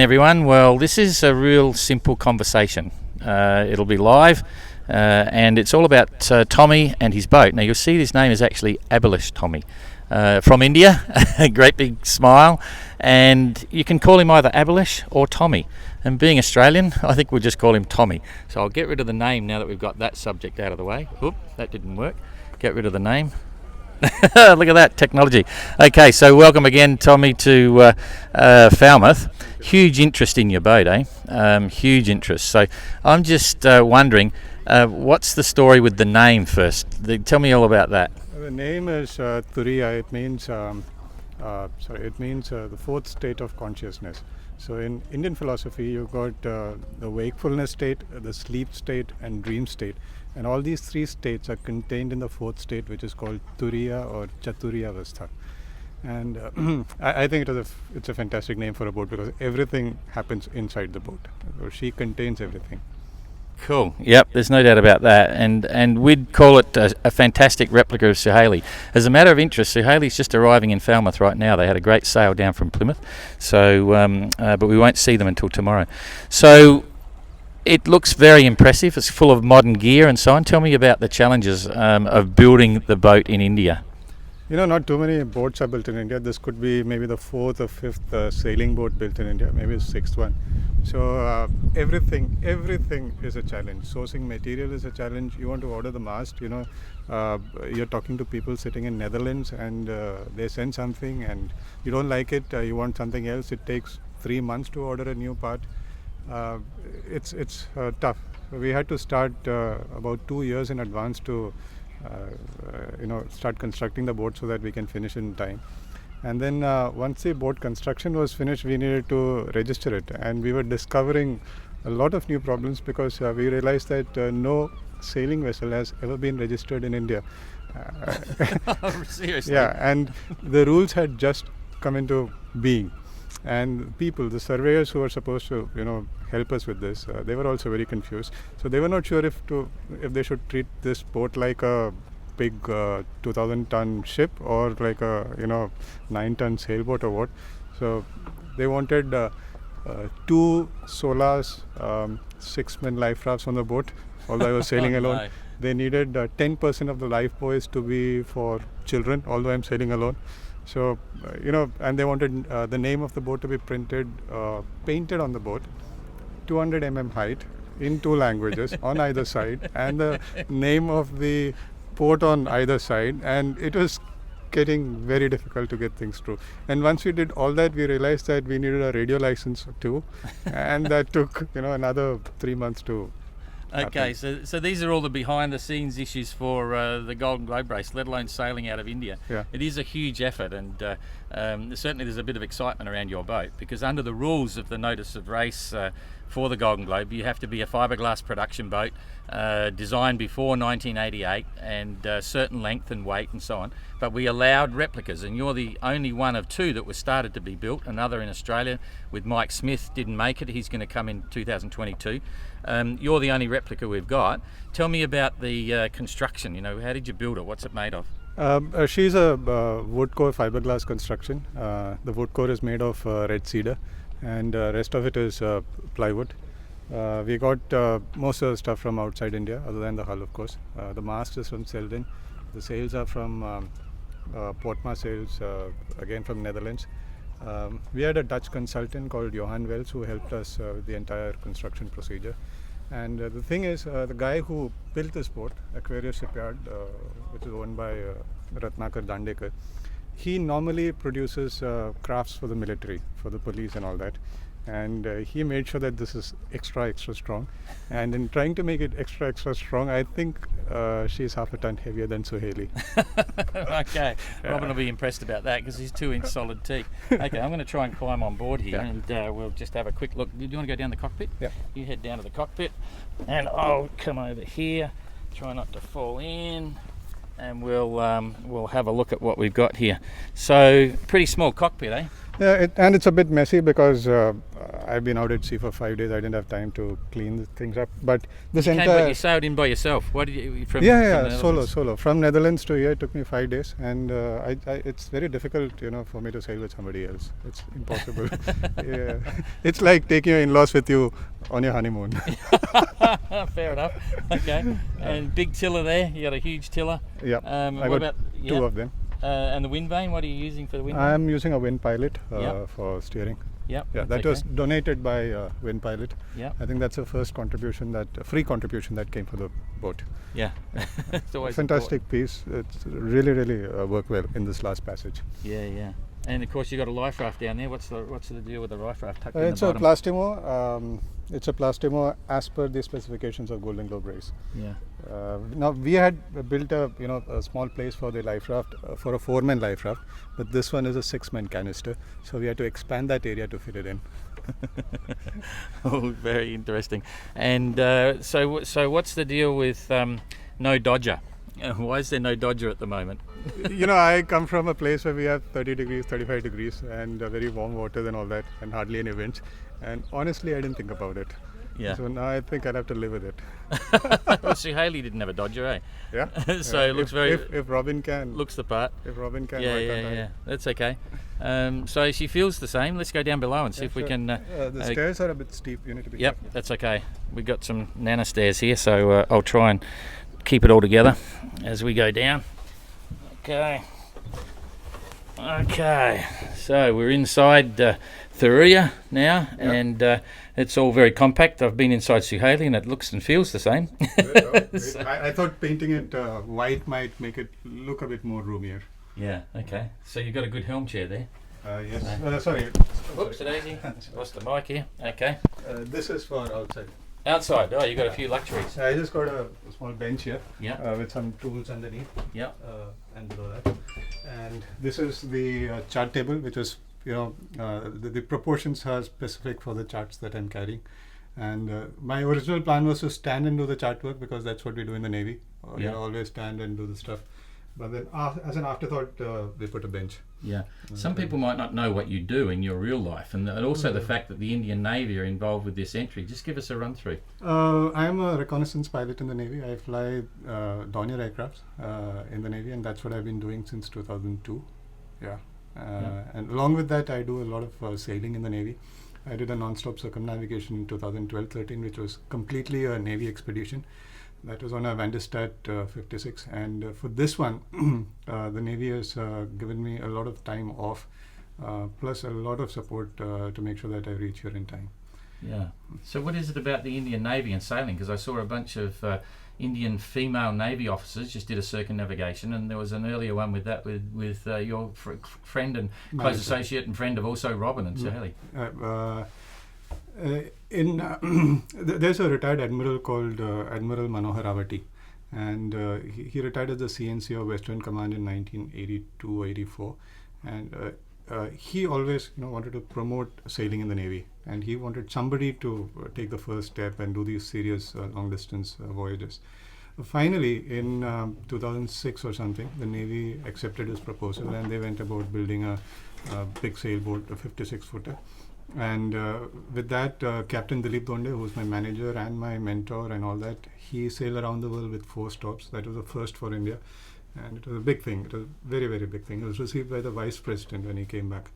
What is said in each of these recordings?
everyone. Well, this is a real simple conversation. It'll be live, and it's all about Tommy and his boat. Now, you'll see his name is actually Abhilash Tomy, from India. A great big smile, and you can call him either Abhilash or Tommy. And being Australian, I think we'll just call him Tommy. So I'll get rid of the name now that we've got that subject out of the way. Oop, that didn't work. Get rid of the name. Look at that technology. Okay, so welcome again, Tommy, to Falmouth. Huge interest in your boat, eh? Huge interest. So I'm just wondering, what's the story with the name first? Tell me all about that. The name is Thuriya. It means the fourth state of consciousness. So in Indian philosophy, you've got the wakefulness state, the sleep state, and dream state. And all these three states are contained in the fourth state, which is called Thuriya or Chaturya-avastha. And I think it's a fantastic name for a boat because everything happens inside the boat. So she contains everything. Cool. Yep, there's no doubt about that. And we'd call it a fantastic replica of Suhaili. As a matter of interest, Suhaili's just arriving in Falmouth right now. They had a great sail down from Plymouth, so but we won't see them until tomorrow. So it looks very impressive. It's full of modern gear and so on. Tell me about the challenges of building the boat in India. You know, not too many boats are built in India. This could be maybe the fourth or fifth sailing boat built in India, maybe the sixth one. So everything is a challenge. Sourcing material is a challenge. You want to order the mast, you're talking to people sitting in Netherlands and they send something and you don't like it, you want something else. It takes 3 months to order a new part. It's tough. We had to start about 2 years in advance to start constructing the boat so that we can finish in time. And then once the boat construction was finished, we needed to register it, and we were discovering a lot of new problems because we realized that no sailing vessel has ever been registered in India. Seriously? Yeah, and the rules had just come into being. And people, the surveyors who were supposed to, help us with this, they were also very confused. So they were not sure if they should treat this boat like a big 2,000-ton ship or like a 9-ton sailboat or what. So they wanted 2 solas, 6-man life rafts on the boat. Although I was sailing alone, No. They needed 10% of the life buoys to be for children. Although I'm sailing alone. So, and they wanted the name of the boat to be painted on the boat, 200 mm height, in 2 languages on either side, and the name of the port on either side. And it was getting very difficult to get things through. And once we did all that, we realized that we needed a radio license too, and that took another 3 months to. Okay, so these are all the behind-the-scenes issues for the Golden Globe race, let alone sailing out of India. Yeah. It is a huge effort, and certainly there's a bit of excitement around your boat because under the rules of the notice of race for the Golden Globe, you have to be a fiberglass production boat designed before 1988 and certain length and weight and so on. But we allowed replicas, and you're the only one of 2 that was started to be built. Another in Australia with Mike Smith didn't make it. He's going to come in 2022. You're the only replica we've got. Tell me about the construction. How did you build it? What's it made of? She's a wood core fiberglass construction. The wood core is made of red cedar, and rest of it is plywood. We got most of the stuff from outside India, other than the hull, of course. The mast is from Selden. The sails are from Portma sails, again from Netherlands. We had a Dutch consultant called Johan Wells who helped us with the entire construction procedure. And the thing is, the guy who built this boat, Aquarius Shipyard, which is owned by Ratnakar Dandekar, he normally produces crafts for the military, for the police and all that. And he made sure that this is extra strong. And in trying to make it extra strong, I think she's half a ton heavier than Suhaili. Okay, yeah. Robin will be impressed about that because he's 2-inch solid teak. Okay, I'm going to try and climb on board here, and we'll just have a quick look. Do you want to go down the cockpit? Yeah. You head down to the cockpit, and I'll come over here. Try not to fall in, and we'll have a look at what we've got here. So, pretty small cockpit, eh? Yeah, and it's a bit messy because I I've been out at sea for 5 days. I didn't have time to clean the things up. But this But entire you sailed in by yourself. What did you from? yeah, from the solo. From Netherlands to here, it took me 5 days, and it's very difficult, for me to sail with somebody else. It's impossible. Yeah, it's like taking your in-laws with you on your honeymoon. Fair enough. Okay. And big tiller there. You got a huge tiller. Yeah, I what got about two of them. And the wind vane? What are you using for the wind vane? I'm using a wind pilot Yep. for steering. Yep. Yeah, that was donated by Wind Pilot. Yeah. I think that's the first contribution free contribution that came for the boat. Yeah. It's always Fantastic piece. It's really worked well in this last passage. important. Yeah. And of course you got a life raft down there. What's the deal with the life raft tucked in It's the a bottom? Plastimo. It's a Plastimo as per the specifications of Golden Globe race. Yeah. Now we had built a small place for the life raft for a 4-man life raft, but this one is a 6-man canister, so we had to expand that area to fit it in. Oh, very interesting. And so what's the deal with no Dodger? Why is there no Dodger at the moment? I come from a place where we have 30 degrees, 35 degrees, and very warm waters and all that, and hardly any winds. And honestly, I didn't think about it. Yeah. So now I think I'll have to live with it. Well, Suhaili didn't have a Dodger, eh? Yeah. So it looks If Robin can. looks the part. If Robin can. Yeah, why can't I? yeah. That's okay. So she feels the same. Let's go down below and see if we Sure. can. The stairs are a bit steep. You need to be. Yep, careful. that's okay. We've got some nana stairs here, so I'll try and keep it all together as we go down. Okay. So we're inside Thuriya now, and it's all very compact. I've been inside Suhaili and it looks and feels the same. I thought painting it white might make it look a bit more roomier. Yeah, okay. So you've got a good helm chair there. Yes. Sorry. Whoops, Daisy. Lost the mic here. Okay. This is for outside. Outside. Oh, you've got a few luxuries. I just got a small bench here. Yeah. With some tools underneath. Yeah. And below that. And this is the chart table, which is the proportions are specific for the charts that I'm carrying. And my original plan was to stand and do the chart work, because that's what we do in the Navy. Always stand and do the stuff. But then as an afterthought, we put a bench. Yeah. Some people might not know what you do in your real life, and also the fact that the Indian Navy are involved with this entry. Just give us a run through. I am a reconnaissance pilot in the Navy. I fly Dornier aircrafts in the Navy, and that's what I've been doing since 2002. Yeah. And along with that, I do a lot of sailing in the Navy. I did a non-stop circumnavigation in 2012-13, which was completely a Navy expedition. That was on a Van der Stad 56, and for this one, the Navy has given me a lot of time off, plus a lot of support to make sure that I reach here in time. Yeah. So what is it about the Indian Navy and sailing? Because I saw a bunch of Indian female Navy officers just did a circumnavigation, and there was an earlier one with that with your friend and close associate and friend of also Robin and Suhaili. There's a retired admiral called Admiral Manohar Ravati, and he retired as the CNC of Western Command in 1982-84, and he always wanted to promote sailing in the Navy, and he wanted somebody to take the first step and do these serious long distance voyages. Finally, in 2006 or something, the Navy accepted his proposal, and they went about building a big sailboat, a 56-footer. And with that, Captain Dilip Donde, who's my manager and my mentor and all that, he sailed around the world with 4 stops. That was the first for India, and it was a big thing. It was a very, very big thing. It was received by the Vice President when he came back.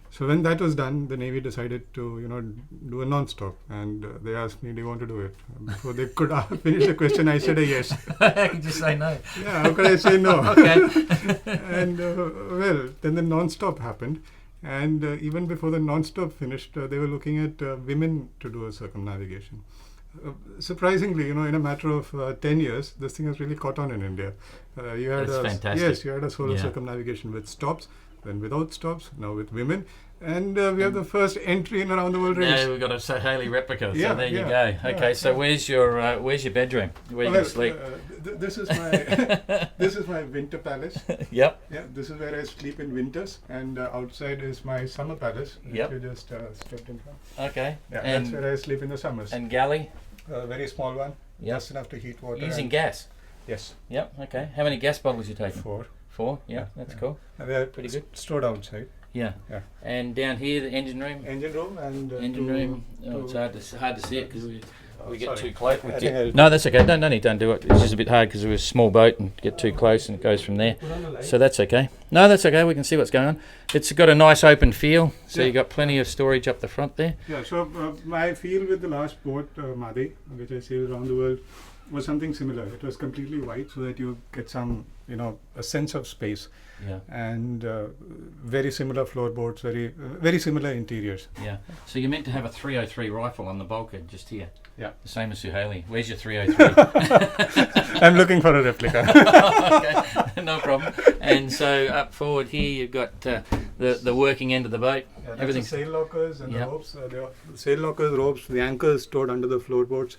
So when that was done, the Navy decided to, do a non-stop, and they asked me, "Do you want to do it?" Before they could finish the question, I said a yes. I could just say no. Yeah, how could I say no? Okay. And then the non-stop happened. And even before the non-stop finished, they were looking at women to do a circumnavigation. Surprisingly, in a matter of 10 years, this thing has really caught on in India. That's fantastic. Yes, you had a solo circumnavigation with stops, then without stops, now with women. And we have the first entry in around the world race. Yeah, we've got a Suhaili replica. So Yeah, there you yeah, go. Okay, so where's your bedroom? Where you can sleep? This is my this is my winter palace. Yep. Yeah, this is where I sleep in winters, and outside is my summer palace. Yep. You just stepped in from. Okay. Yeah, and that's where I sleep in the summers. And galley? A very small one. Yep. Just enough to heat water. Using gas? Yes. Yep. Okay. How many gas bottles you taking? 4. 4? Yeah, that's cool. And they are Pretty good. stored outside. Yeah. Yeah. And down here, the engine room. Engine room and Engine room. Oh, it's hard to see it because we get sorry. too close. I think I'll- No, that's okay. Don't do it. It's just a bit hard because we're a small boat and get too close and it goes from there. So that's okay. No, that's okay. We can see what's going on. It's got a nice open feel, so Yeah. you got plenty of storage up the front there. Yeah, so my feel with the last boat, Madhi, which I sailed around the world, was something similar. It was completely white so that you get some, a sense of space. Yeah. And very similar floorboards, very similar interiors. Yeah. So you're meant to have a 303 rifle on the bulkhead just here. Yeah. The same as Suhaili. Where's your 303? I'm looking for a replica. Okay, no problem. And so up forward here, you've got the working end of the boat. Yeah, Everything's sail lockers and Yep. the ropes. The sail lockers, ropes, the anchors stored under the floorboards.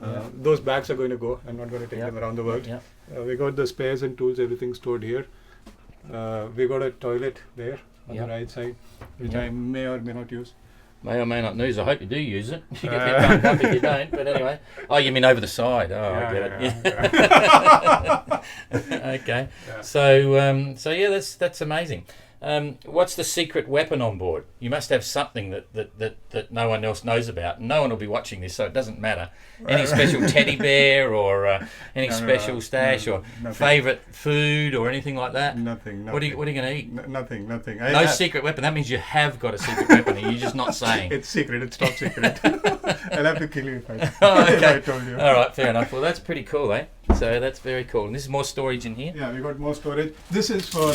Yeah. Those bags are going to go. I'm not going to take Yep. them around the world. Yep. We got the spares and tools, everything stored here. We got a toilet there on Yep. the right side, which Yep. I may or may not use. May or may not use. I hope you do use it. You get that bumped up if you don't. But anyway. Oh, you mean over the side? Oh, I get it. Yeah. Okay. Yeah. So yeah, that's amazing. What's the secret weapon on board? You must have something that no one else knows about. No one will be watching this, so it doesn't matter. Any special teddy bear or any No, special stash or nothing. favourite food or anything like that? Nothing. What are you going to eat? Nothing. No secret weapon. That means you have got a secret weapon and you're just not saying. It's secret. It's top secret. I'll have to kill you if I, Oh, if I okay. told you. All right, fair enough. Well, that's pretty cool, eh? So that's very cool. And this is more storage in here. Yeah, we got more storage. This is for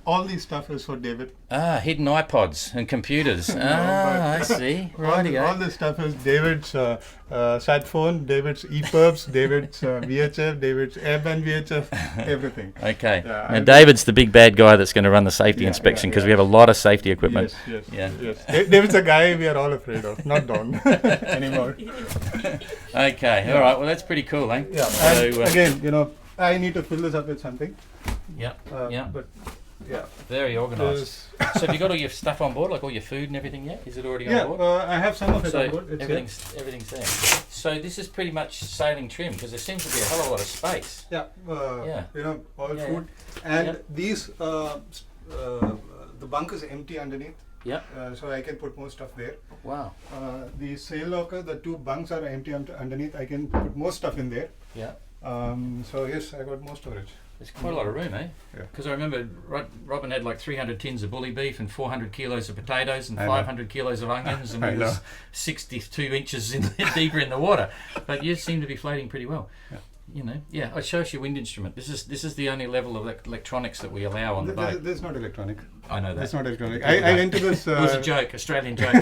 all these stuff is for David. Ah, hidden iPods and computers. No, I but- see. All Rightio. this stuff is David's sat phone, David's EPUBs, David's VHF, David's airband VHF, everything. Okay. Yeah, Now, David's the big bad guy that's going to run the safety Yeah, inspection because yeah. we have a lot of safety equipment. Yes. Yeah. David's a guy we are all afraid of, not Don anymore. Okay. All right. Well, that's pretty cool, eh? Yeah. So, And again, I need to fill this up with something. yeah. Yeah. But yeah. Very organised. So have you got all your stuff on board, like all your food and everything yet? Is it already on board? I have some of it So on board. It's everything's there. So this is pretty much sailing trim because there seems to be a hell of a lot of space. Yeah. Yeah. All Yeah, food. And Yep. these, the bunk is empty underneath. Yep. So I can put more stuff there. Wow. The sail locker, the two bunks are empty underneath. I can put more stuff in there. Yeah. So yes, I got more storage. There's quite a lot of room, eh? Yeah. Because I remember Robin had like 300 tins of bully beef and 400 kilos of potatoes and I know. 500 kilos of onions and I it know. was 62 inches deeper in the water. But you seem to be floating pretty well. Yeah. You know, yeah. I show us your wind instrument. This is the only level of electronics that we allow on the boat. This is not electronic. I know that. That's not electronic. Okay. I went to this. It was a joke, Australian joke.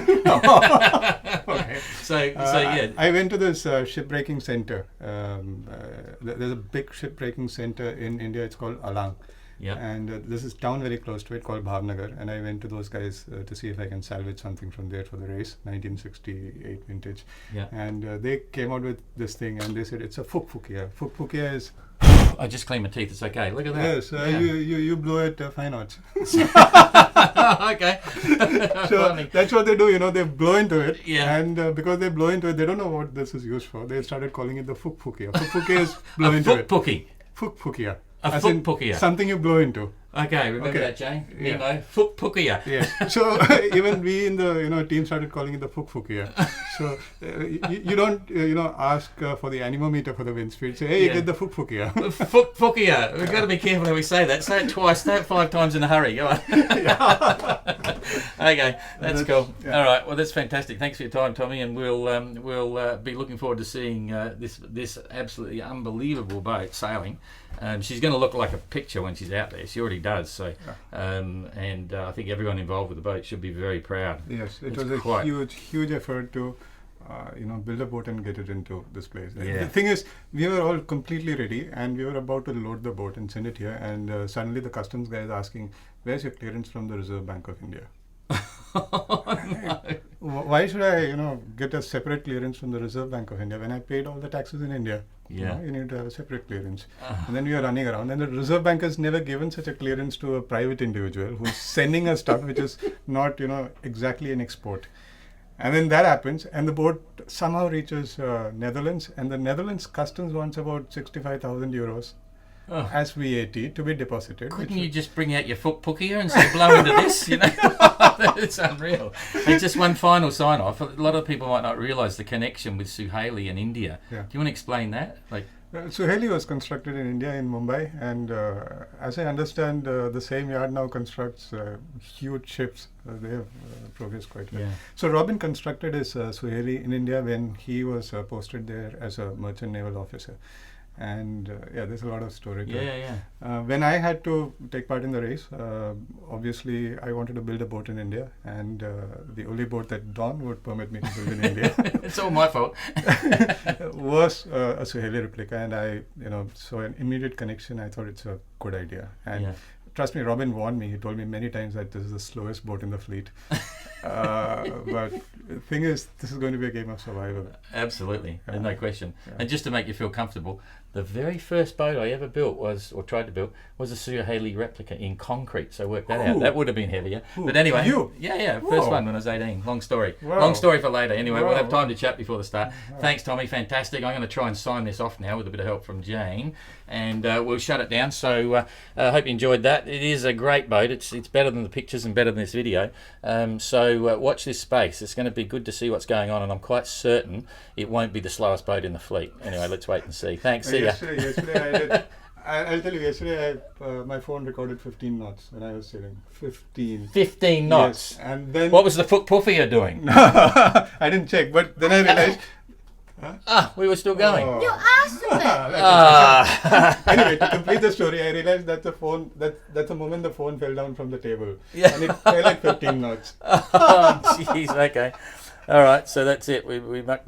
Okay. So yeah. I went to this shipbreaking center. There's a big shipbreaking center in India. It's called Alang. Yeah. And this is town very close to it called Bhavnagar. And I went to those guys to see if I can salvage something from there for the race, 1968 vintage. Yeah. And they came out with this thing and they said it's a fukfukia. Fukfukia is I just cleaned my teeth. It's okay. Look at that. yes. Yeah. You blow it 5 knots. Okay. So Funny. that's what they do. They blow into it. Yeah. And because they blow into it, they don't know what this is used for. They started calling it the fukfukia. Fukfukia is blow into it. Fukpuki. Fukfukia. A As in fukpukia. something you blow into. Okay, remember Okay. that, Jane? Yeah. Nemo. Fukpukia. Yes. So even we in the team started calling it the fukfukia. So you don't ask for the anemometer for the wind speed. Say, hey, Yeah. you get the fukfukia. Fukpukia. We've got to be careful how we say that. Say it twice. Say it 5 times in a hurry. Go on. Okay, that's cool. yeah. All right. Well, that's fantastic. Thanks for your time, Tommy, and we'll be looking forward to seeing this absolutely unbelievable boat sailing. She's going to look like a picture when she's out there. She already does. So, and I think everyone involved with the boat should be very proud. Yes, it It's was a quite- huge effort to build a boat and get it into this place. Yeah. The thing is, we were all completely ready and we were about to load the boat and send it here. And suddenly the customs guy is asking, "Where's your clearance from the Reserve Bank of India?" Why should I, get a separate clearance from the Reserve Bank of India when I paid all the taxes in India? Yeah. You need to have a separate clearance. And then we are running around, and the Reserve Bank has never given such a clearance to a private individual who's sending us stuff which is not, exactly an export. And then that happens, and the boat somehow reaches Netherlands, and the Netherlands customs wants about 65,000 euros as VAT to be deposited. Couldn't you just bring out your foot pookier and say blow into this? You know, it's unreal. And just one final sign off. A lot of people might not realise the connection with Suhaili and India. Yeah. Do you want to explain that? Suhaili was constructed in India, in Mumbai, and as I understand, the same yard now constructs huge ships. They have progressed quite well. Yeah. So Robin constructed his Suhaili in India when he was posted there as a merchant naval officer. And there's a lot of story to it. When I had to take part in the race, obviously I wanted to build a boat in India, and the only boat that Don would permit me to build in India It's all my fault. was a Suhaili replica, and I saw an immediate connection. I thought it's a good idea, and trust me, Robin warned me. He told me many times that this is the slowest boat in the fleet. But the thing is, this is going to be a game of survival. Absolutely, there's no question. Yeah. And just to make you feel comfortable, the very first boat I ever built tried to build, was a Suhaili replica in concrete. So work that out. That would have been heavier. But anyway, first one when I was 18. Long story. Wow. Long story for later. Anyway, Wow. we'll have time to chat before the start. Thanks, Tommy. Fantastic. I'm going to try and sign this off now with a bit of help from Jane, and we'll shut it down. So I hope you enjoyed that. It is a great boat. It's better than the pictures and better than this video. So watch this space. It's going to be good to see what's going on, and I'm quite certain it won't be the slowest boat in the fleet. Anyway, let's wait and see. Thanks. See ya. Yesterday I did. I'll tell you, yesterday my phone recorded 15 knots when I was sailing. 15. 15 knots. Yes. And then What was the foot puffier doing? I didn't check, but then I realized. We were still going. Oh. You asked me. Anyway, to complete the story, I realized that the phone, that's the moment the phone fell down from the table. Yeah. And it fell like 15 knots. Oh, jeez. Okay. All right. So that's it. We mucked